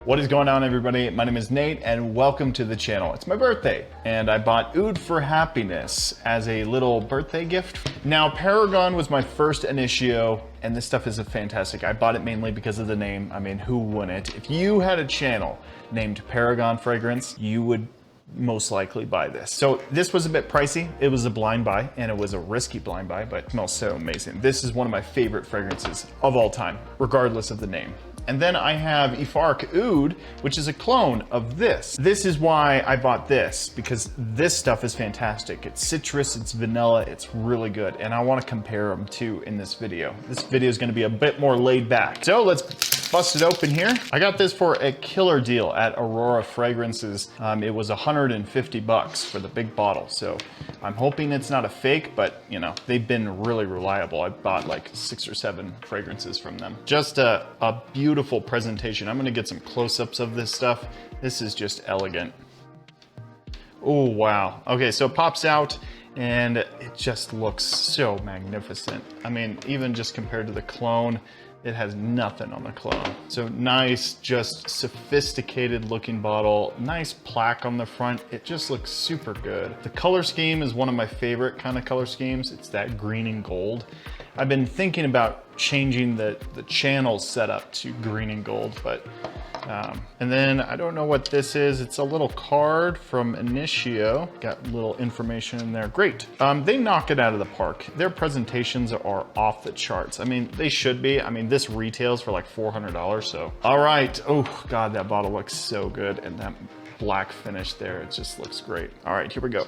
What is going on, everybody? My name is Nate and welcome to the channel. It's my birthday and I bought Oud for Happiness as a little birthday gift. Now, Paragon was my first initio and this stuff is fantastic. I bought it mainly because of the name. I mean, who wouldn't? If you had a channel named Paragon Fragrance, you would most likely buy this. So this was a bit pricey. It was a blind buy and it was a risky blind buy, but it smells so amazing. This is one of my favorite fragrances of all time, regardless of the name. And then I have Ifark Oud, which is a clone of this. This is why I bought this, because this stuff is fantastic. It's citrus, it's vanilla, it's really good. And I want to compare them too in this video. This video is going to be a bit more laid back. So let's bust it open here. I got this for a killer deal at Aurora Fragrances. It was 150 bucks for the big bottle. So I'm hoping it's not a fake, but you know, they've been really reliable. I bought like 6 or 7 fragrances from them. Just a beautiful presentation. I'm gonna get some close-ups of this stuff. This is just elegant. Oh, wow. Okay, so it pops out and it just looks so magnificent. I mean, even just compared to the clone, it has nothing on the clone. So nice, just sophisticated looking bottle, nice plaque on the front. It just looks super good. The color scheme is one of my favorite kind of color schemes. It's that green and gold. I've been thinking about changing the channel setup to green and gold, but and then I don't know what this is. It's a little card from Initio. Got little information in there. Great. They knock it out of the park. Their presentations are off the charts. I mean, they should be. I mean, this retails for like $400, so. All right. Oh God, that bottle looks so good. And that black finish there, it just looks great. All right, here we go.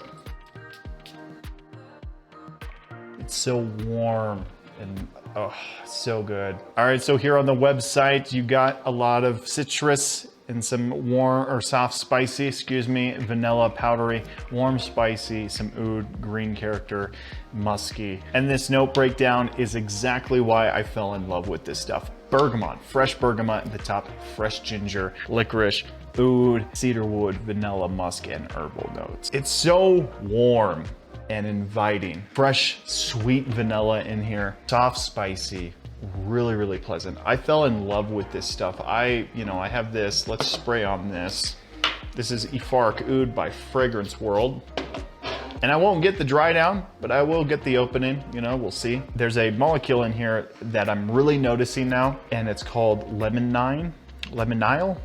It's so warm and oh, so good. All right, so here on the website, you got a lot of citrus and some warm or soft spicy, vanilla powdery, warm spicy, some oud, green character, musky. And this note breakdown is exactly why I fell in love with this stuff. Bergamot, fresh bergamot at the top, fresh ginger, licorice, oud, cedarwood, vanilla, musk, and herbal notes. It's so warm and inviting. Fresh, sweet vanilla in here, soft, spicy, really, really pleasant. I fell in love with this stuff. I have this, let's spray on this. This is Ifark Oud by Fragrance World. And I won't get the dry down, but I will get the opening, we'll see. There's a molecule in here that I'm really noticing now, and it's called lemonine.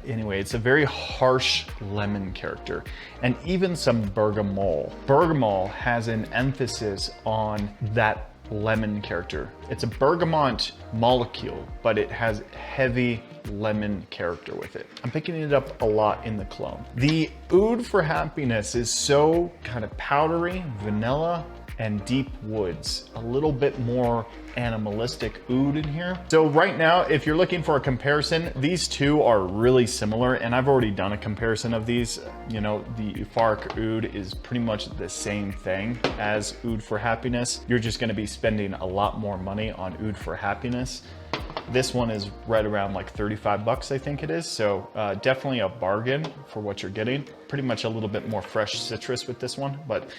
Anyway, it's a very harsh lemon character, and even some bergamot. Bergamot has an emphasis on that lemon character. It's a bergamot molecule, but it has heavy lemon character with it. I'm picking it up a lot in the clone. The Oud for Happiness is so kind of powdery, vanilla, and deep woods, a little bit more animalistic oud in here. So right now, if you're looking for a comparison, these two are really similar, and I've already done a comparison of these. The Ifark Oud is pretty much the same thing as Oud for Happiness. You're just gonna be spending a lot more money on Oud for Happiness. This one is right around like 35 bucks, I think it is. So definitely a bargain for what you're getting. Pretty much a little bit more fresh citrus with this one, but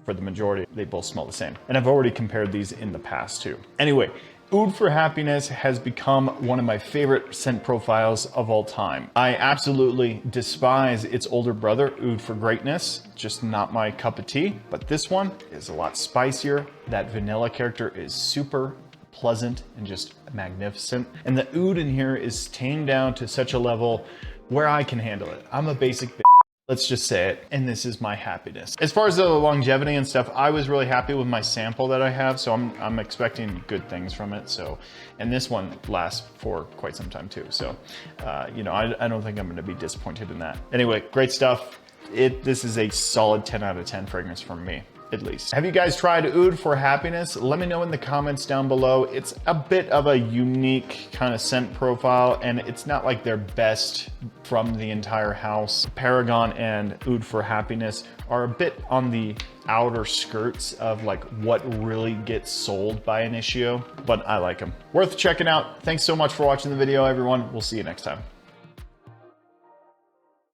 for the majority, they both smell the same. And I've already compared these in the past too. Anyway, Oud for Happiness has become one of my favorite scent profiles of all time. I absolutely despise its older brother, Oud for Greatness, just not my cup of tea, but this one is a lot spicier. That vanilla character is super pleasant and just magnificent. And the oud in here is tamed down to such a level where I can handle it. I'm a basic bitch. Let's just say it, and this is my happiness. As far as the longevity and stuff, I was really happy with my sample that I have, so I'm expecting good things from it. So, and this one lasts for quite some time too. So, I don't think I'm gonna be disappointed in that. Anyway, great stuff. This is a solid 10 out of 10 fragrance from me, at least. Have you guys tried Oud for Happiness? Let me know in the comments down below. It's a bit of a unique kind of scent profile, and it's not like their best from the entire house. Paragon and Oud for Happiness are a bit on the outer skirts of like what really gets sold by Initio, but I like them. Worth checking out. Thanks so much for watching the video, everyone. We'll see you next time.